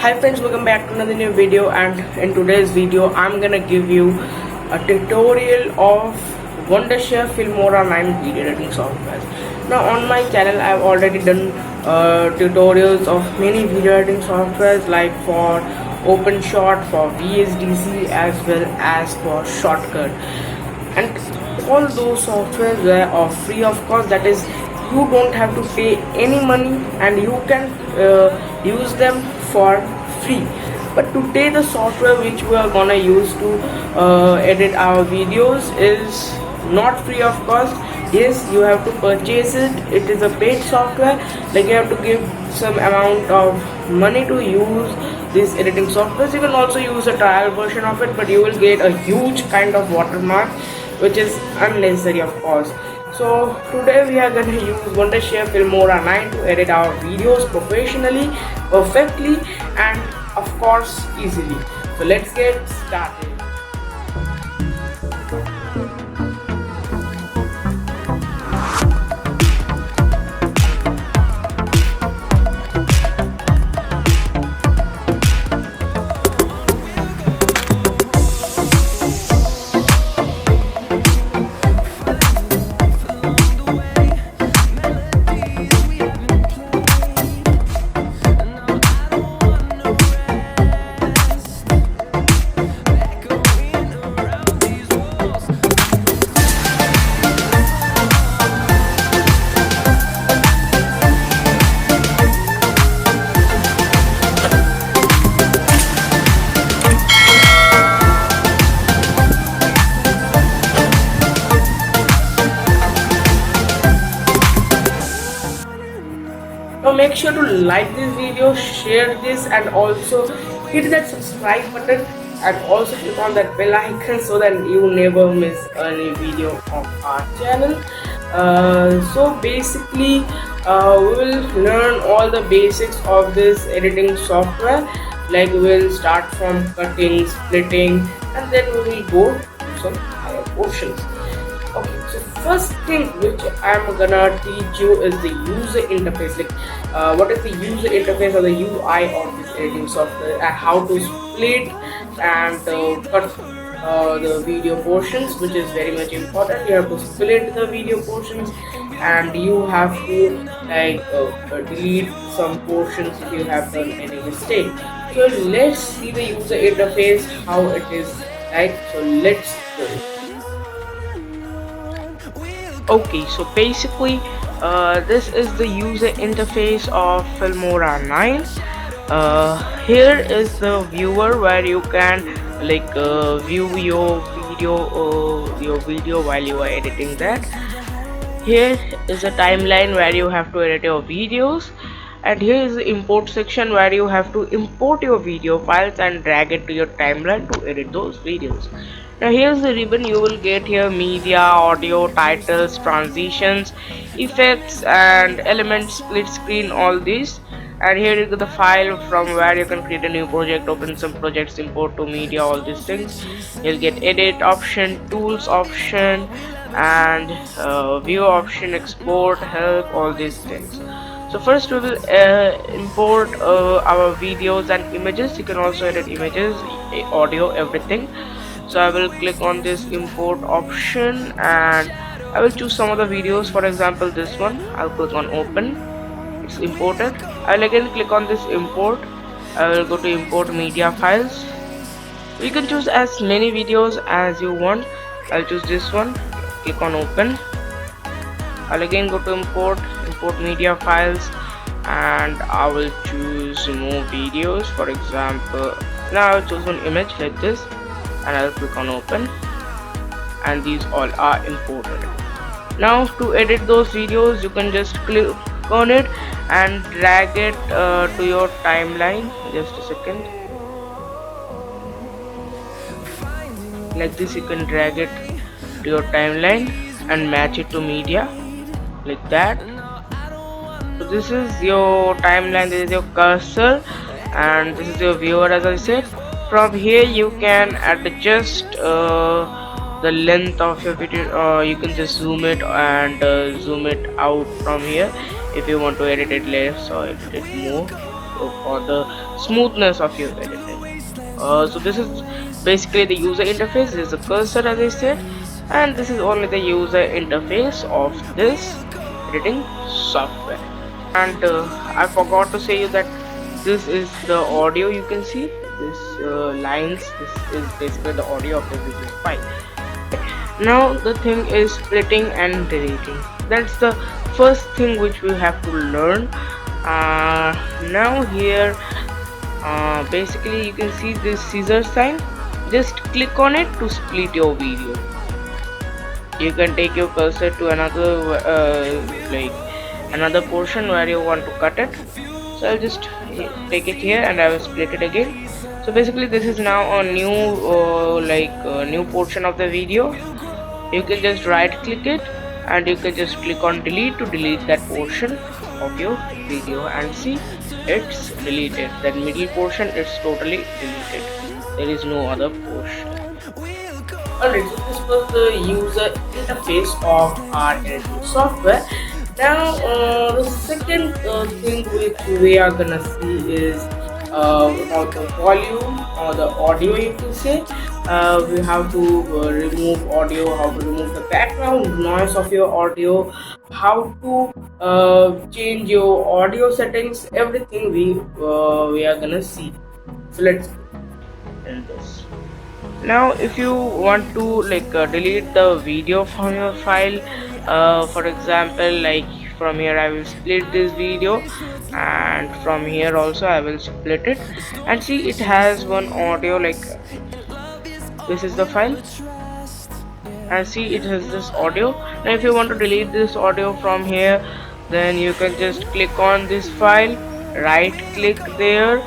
Hi friends, welcome back to another new video, and in today's video I'm gonna give you a tutorial of Wondershare Filmora 9 video editing software. Now on my channel I've already done tutorials of many video editing softwares like for OpenShot, for VSDC as well as for Shotcut, and all those softwares are free of cost. That is, you don't have to pay any money and you can use them for free. But today the software which we are gonna use to edit our videos is not free of cost. Yes, you have to purchase it. It is a paid software, like you have to give some amount of money to use this editing software. You can also use a trial version of it, but you will get a huge kind of watermark which is unnecessary of course. So today we are going to use Wondershare Filmora 9 to edit our videos professionally, perfectly, and of course easily. So let's get started. Now make sure to like this video, share this, and also hit that subscribe button, and also click on that bell icon so that you never miss any video of our channel. So basically we will learn all the basics of this editing software. Like we will start from cutting, splitting, and then we will go to some higher portions. Okay, so first thing which I'm gonna teach you is the user interface. Like what is the user interface or the UI of this editing software, and how to split and cut the video portions, which is very much important. You have to split the video portions, and you have to like delete some portions if you have done any mistake. So let's see the user interface, how it is like. So let's go. Okay, so basically this is the user interface of Filmora 9. Here is the viewer where you can like view your video while you are editing that. Here is a timeline where you have to edit your videos, and here is the import section where you have to import your video files and drag it to your timeline to edit those videos. Now here's the ribbon. You will get here media, audio, titles, transitions, effects, and elements, split screen, all these. And here is the file from where you can create a new project, open some projects, import to media, all these things. You'll get edit option, tools option, and view option, export, help, all these things. So first we will import our videos and images. You can also edit images, audio, everything. So I will click on this import option and I will choose some of the videos. For example, this one. I'll click on open. It's imported. I'll again click on this import. I will go to import media files. You can choose as many videos as you want. I'll choose this one. Click on open. I'll again go to import media files, and I will choose more videos. For example, now I'll choose one image like this, and I'll click on open, and these all are imported. Now to edit those videos, you can just click on it and drag it to your timeline. Just a second. Like this, you can drag it to your timeline and match it to media like that. So this is your timeline, this is your cursor, and this is your viewer. As I said, from here you can adjust the length of your video. You can just zoom it and zoom it out from here if you want to edit it less or edit it more. for the smoothness of your editing. So this is basically the user interface. This is the cursor, as I said, and this is only the user interface of this editing software. And I forgot to say you that this is the audio. You can see this lines. This is basically the audio of the video file. Now the thing is splitting and deleting. That's the first thing which we have to learn. Now here basically you can see this scissor sign. Just click on it to split your video. You can take your cursor to another like another portion where you want to cut it. So I'll just take it here and I will split it again. So basically this is now a new new portion of the video. You can just right click it and you can just click on delete to delete that portion of your video, and see it's deleted. That middle portion is totally deleted. There is no other portion. Alright, so this was the user interface of our editing software. Now the second thing which we are gonna see is about the volume or the audio, you can say. We have to remove audio, how to remove the background noise of your audio, how to change your audio settings, everything we are gonna see. So let's end this. Now if you want to delete the video from your file, for example, like from here I will split this video, and from here also I will split it, and see it has one audio. Like this is the file, and see it has this audio. Now if you want to delete this audio from here, then you can just click on this file, right click there,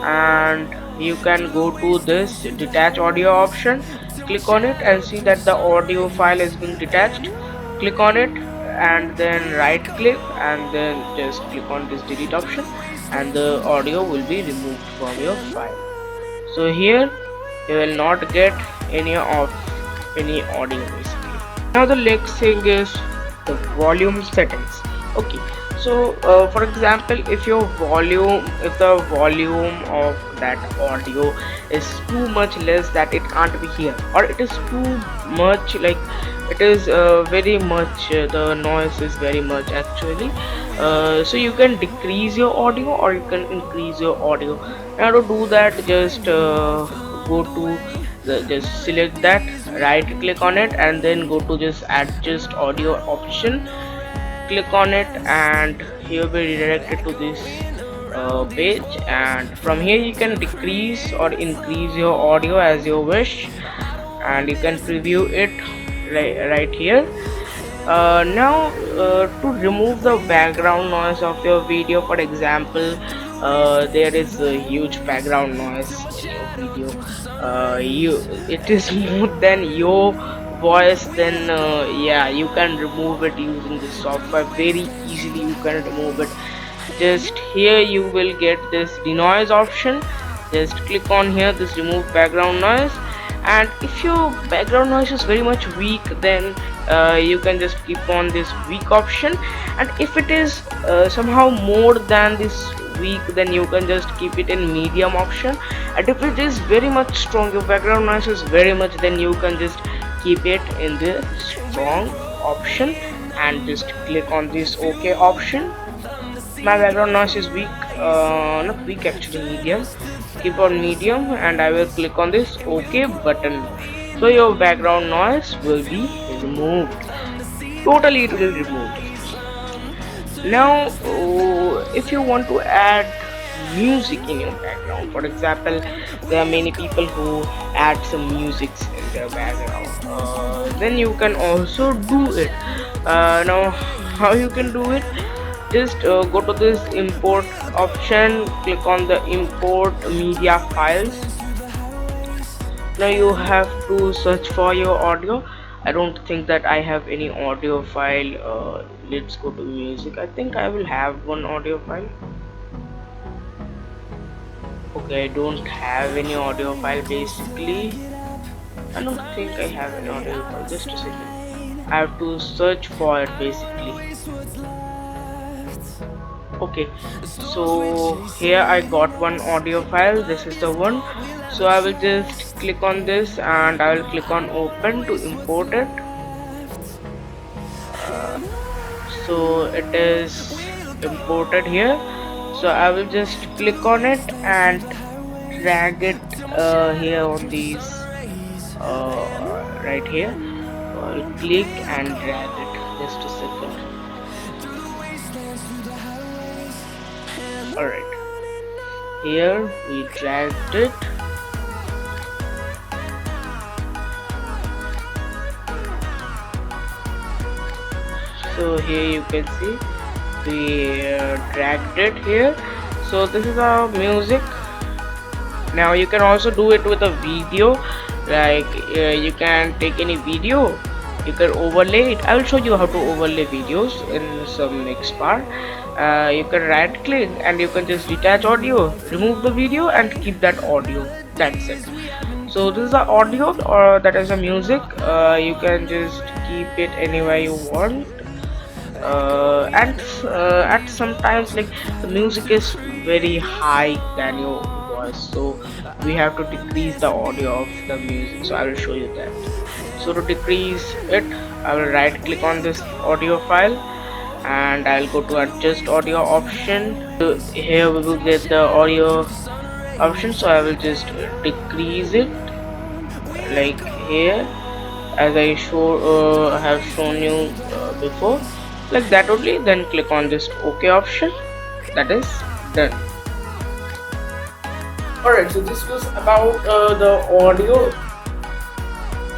and you can go to this detach audio option, click on it, and see that the audio file is being detached. Click on it and then right click and then just click on this delete option, and the audio will be removed from your file. So here you will not get any audio basically. Now the next thing is the volume settings. Okay, so for example, if the volume of that audio is too much less that it can't be here, or it is too much, like it is very much the noise is very much actually, so you can decrease your audio or you can increase your audio. Now to do that, just go to just select that, right click on it, and then go to this adjust audio option, click on it, and you will be redirected to this page, and from here you can decrease or increase your audio as you wish, and you can preview it right here. Now to remove the background noise of your video, for example, there is a huge background noise in your video, it is more than your voice, then yeah, you can remove it using this software very easily. You can remove it. Just here you will get this denoise option, just click on here, this remove background noise, and if your background noise is very much weak, then you can just keep on this weak option, and if it is somehow more than this weak, then you can just keep it in medium option, and if it is very much strong, your background noise is very much, then you can just keep it in the strong option and just click on this OK option. My background noise is weak, not weak actually, medium. Keep on medium, and I will click on this OK button, so your background noise will be removed. Totally it will remove. Now if you want to add music in your background, for example, there are many people who add some music in their background, then you can also do it. Now how you can do it, just go to this import option, click on the import media files. Now you have to search for your audio. I don't think that I have any audio file. Let's go to music. I think I will have one audio file. Okay, I don't have any audio file basically. I don't think I have any audio file. Just a second, I have to search for it basically. Okay, so here I got one audio file. This is the one. So I will just click on this and I will click on open to import it. So it is imported here. So I will just click on it and drag it here on these right here. So I'll click and drag it. Just a second. Alright, here we dragged it. So here you can see we dragged it here. So this is our music. Now you can also do it with a video, like you can take any video, you can overlay it. I will show you how to overlay videos in some next part. You can right click and you can just detach audio, remove the video and keep that audio. That's it. So this is the audio, or that is the music. You can just keep it anywhere you want. And at sometimes like the music is very high than your voice, so we have to decrease the audio of the music. So I will show you that. So to decrease it, I will right click on this audio file and I'll go to adjust audio option. So here we will get the audio option, so I will just decrease it like here as I have shown you before, like that only. Then click on this OK option. That is done. Alright, so this was about the audio.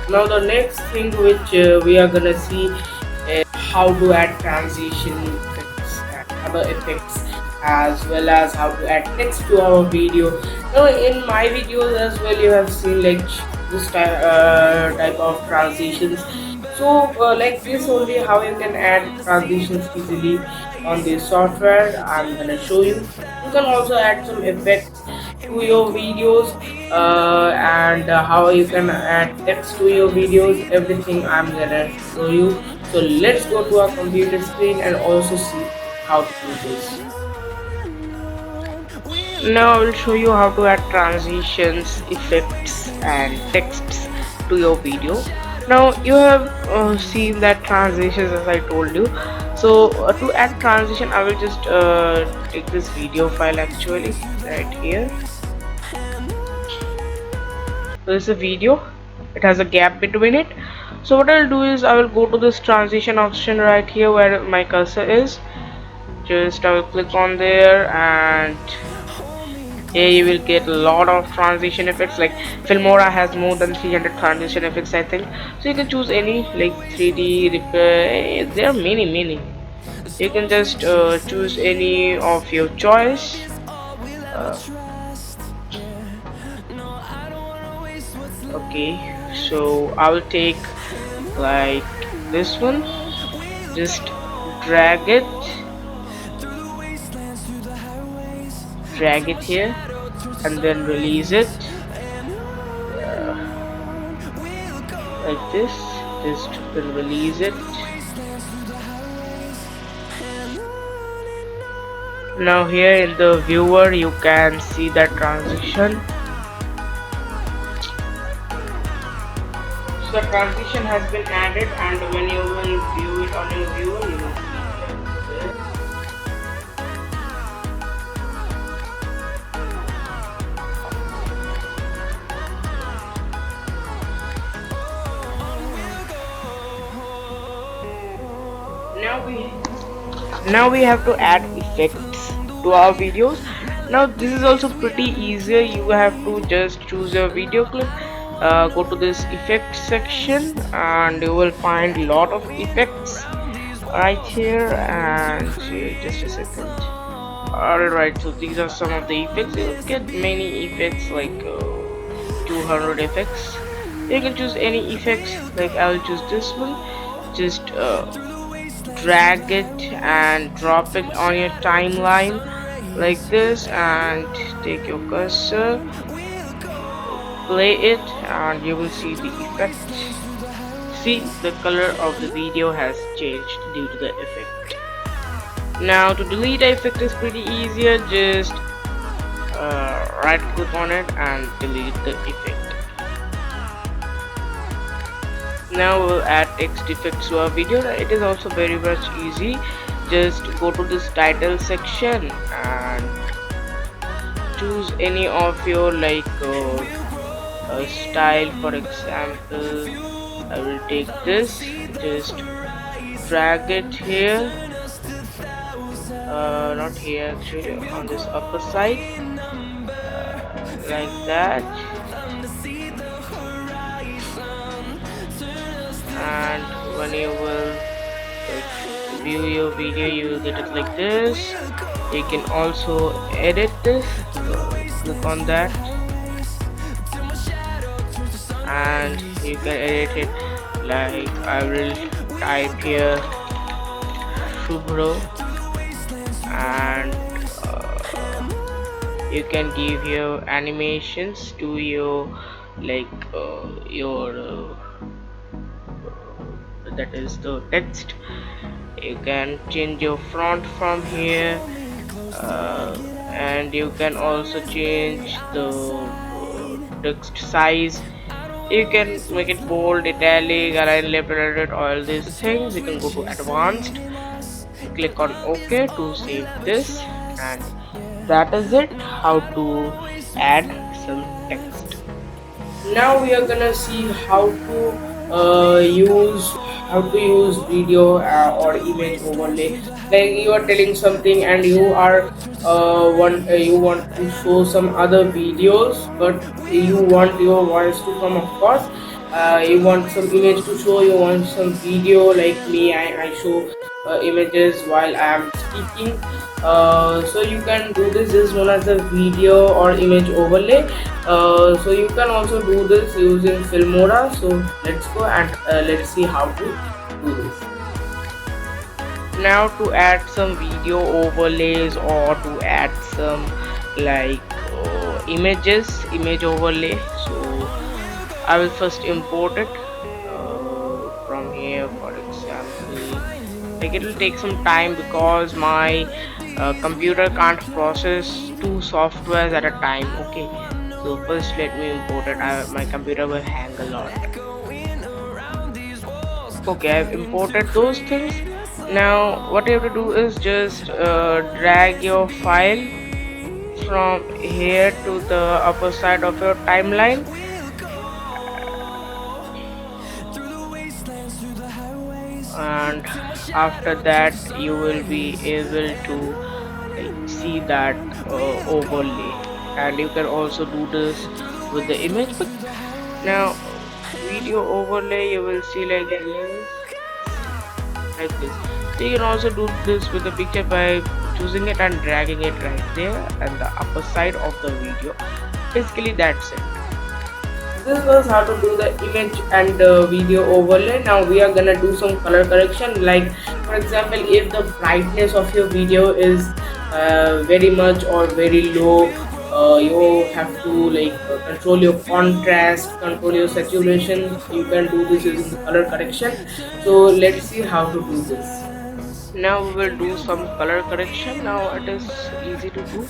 Now the next thing which we are gonna see is how to add transition effects and other effects, as well as how to add text to our video. Now in my videos as well, you have seen like this type of transitions. So like this only, how you can add transitions easily on this software, I'm gonna show you. You can also add some effects to your videos, and how you can add text to your videos. Everything I'm gonna show you. So let's go to our computer screen and also see how to do this. Now I will show you how to add transitions, effects and texts to your video. Now you have seen that transitions, as I told you. So to add transition, I will just take this video file actually right here. So this is a video, it has a gap between it. So what I'll do is I will go to this transition option right here where my cursor is. Just I will click on there and here you will get a lot of transition effects. Like Filmora has more than 300 transition effects, I think. So you can choose any, like 3D repair. There are many. You can just choose any of your choice. Okay, so I will take like this one. Just drag it here and then release it like this. Just then release it. Now here in the viewer you can see that transition. So the transition has been added, and when you will view it on your viewer, you will see it. Now we have to add effects to our videos. Now this is also pretty easy. You have to just choose your video clip, go to this effects section and you will find a lot of effects right here, and just a second. Alright, so these are some of the effects. You will get many effects, like 200 effects. You can choose any effects, like I'll choose this one. Just drag it and drop it on your timeline like this, and take your cursor, play it, and you will see the effect. See, the color of the video has changed due to the effect. Now to delete the effect is pretty easier, just right click on it and delete the effect. Now we'll add text effects to our video. It is also very much easy. Just go to this title section and choose any of your style. For example, I will take this, just drag it here, not here actually, on this upper side, like that, and when you will view your video you will get it like this. You can also edit this, click on that and you can edit it. Like I will type here Shubhro, and you can give your animations to your that is the text. You can change your font from here, and you can also change the text size. You can make it bold, italic, align left, right, all these things. You can go to advanced, click on OK to save this, and that is it, how to add some text. Now we are gonna see how to use video or image overlay. Like you are telling something and you are you want to show some other videos, but you want your voice to come across. You want some image to show, you want some video, like me, I show images while I am speaking. So you can do this is known as a video or image overlay. So you can also do this using Filmora. So let's go and let's see how to do this. Now to add some video overlays or to add some image overlay, so I will first import it from here. For example, like it will take some time because my computer can't process two softwares at a time. Okay, so first let me import it. My computer will hang a lot. Okay, I've imported those things. Now what you have to do is just drag your file from here to the upper side of your timeline, and after that you will be able to see that overlay, and you can also do this with the image. But now video overlay you will see like this. So you can also do this with the picture by choosing it and dragging it right there and the upper side of the video. Basically that's it. This was how to do the image and video overlay. Now we are gonna do some color correction. Like for example, if the brightness of your video is very much or very low, you have to control your contrast, control your saturation. You can do this using the color correction. So let's see how to do this. Now we will do some color correction. Now it is easy to do.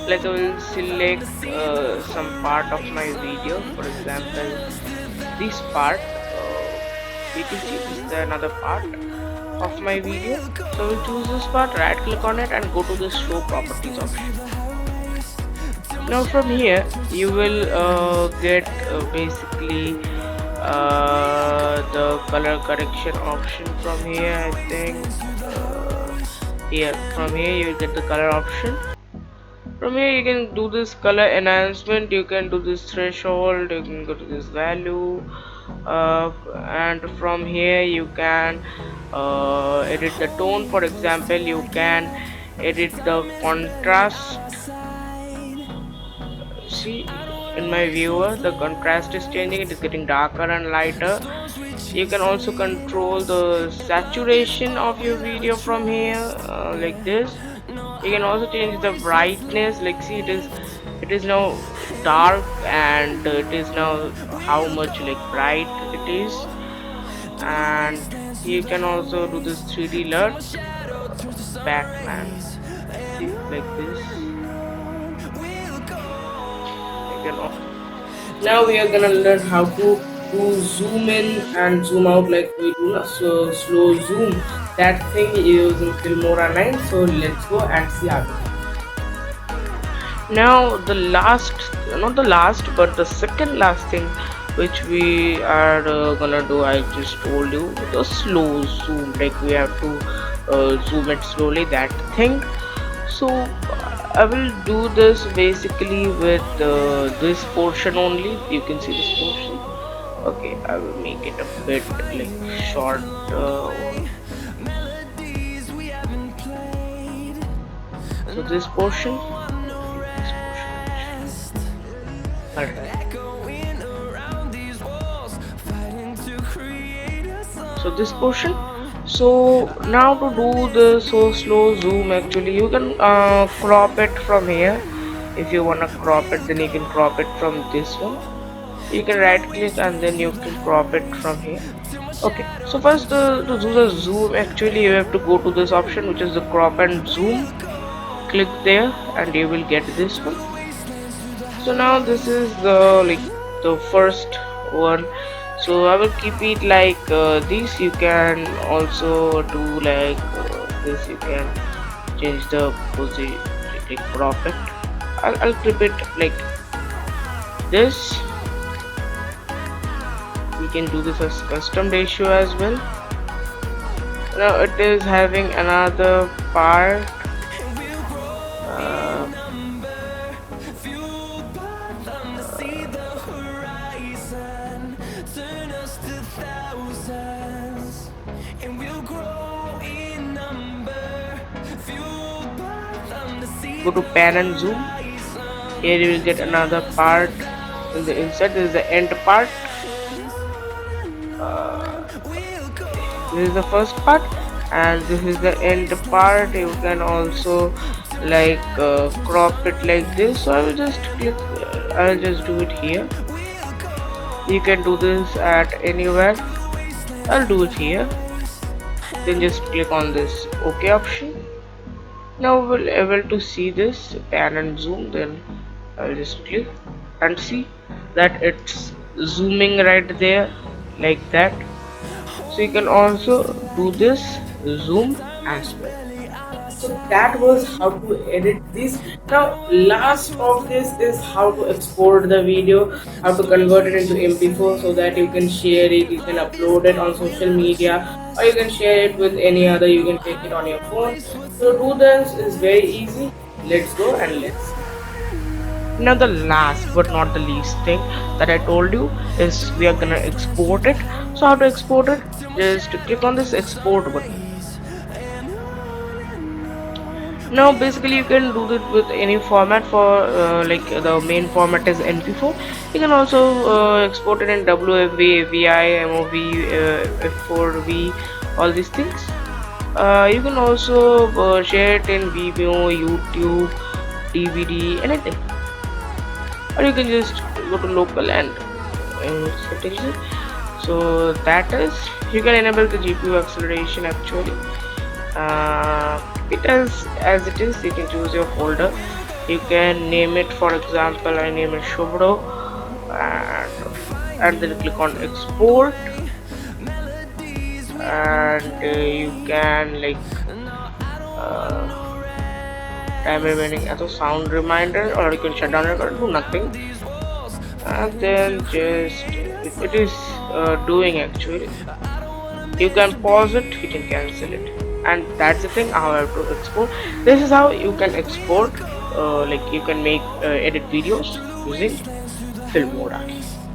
Like I will select some part of my video. For example, this part, you can see this is another part of my video. So we'll choose this part, right click on it and go to the show properties option. Now from here you will get basically the color correction option from here. I think here from here you will get the color option. From here you can do this color enhancement, you can do this threshold, you can go to this value, and from here you can edit the tone. For example, you can edit the contrast. See, in my viewer the contrast is changing, it is getting darker and lighter. You can also control the saturation of your video from here, like this. You can also change the brightness, like see it is now dark, and it is now how much bright it is. And you can also do this 3D LUT, Batman. See, like this. You can now we are gonna learn how to do zoom in and zoom out like we do now. So slow zoom. That thing is in Filmora 9. So let's go and see how to do. Now the last, not the last, but the second last thing which we are gonna do, I just told you, the slow zoom. Like we have to zoom it slowly. That thing. So I will do this basically with this portion only. You can see this portion. Okay, I will make it a bit like short. So this portion. Alright. So this portion. So now to do the so slow zoom, actually you can crop it from here. If you wanna crop it, then you can crop it from this one. You can right click and then you can crop it from here. Okay, so first to do the zoom, actually you have to go to this option which is the crop and zoom. Click there and you will get this one. So now this is the first one. So I will keep it like this. You can also do like this. You can change the position, like crop it. I'll keep it like this. We can do this as custom ratio as well. Now it is having another part. Go to pan and zoom. Here you will get another part in the insert. This is the end part. This is the first part and this is the end part. You can also like crop it like this. So I will just click, I'll just do it here. You can do this at anywhere. I'll do it here. Then just click on this OK option. Now we'll be able to see this pan and zoom. Then I'll just click and see that it's zooming right there like that. So you can also do this zoom as well. So that was how to edit this. Now last of this is how to export the video, how to convert it into MP4 so that you can share it, you can upload it on social media, or you can share it with any other. You can take it on your phone. So do this is very easy. Let's go and let's see. Now the last but not the least thing that I told you is we are gonna export it. So how to export it? Just click on this export button. Now basically you can do it with any format. For like the main format is MP4. You can also export it in WFV, AVI, MOV, F4V, all these things. You can also share it in Vimeo, YouTube, DVD, anything. Or you can just go to local and settings it. So that is, you can enable the GPU acceleration actually. It is as it is. You can choose your folder. You can name it, for example I name it Shubro, and then click on export, and you can like time remaining as a sound reminder, or you can shut down your do nothing, and then just it is doing actually. You can pause it, you can cancel it, and that's the thing how I have to export. This is how you can export, like you can make edit videos using Filmora.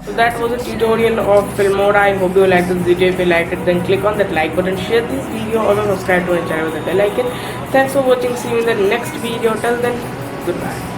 So that was a tutorial of Filmora. I hope you liked this video. If you liked it, then click on that like button, share this video, or subscribe to my channel with the bell icon. Thanks for watching. See you in the next video. Till then, goodbye.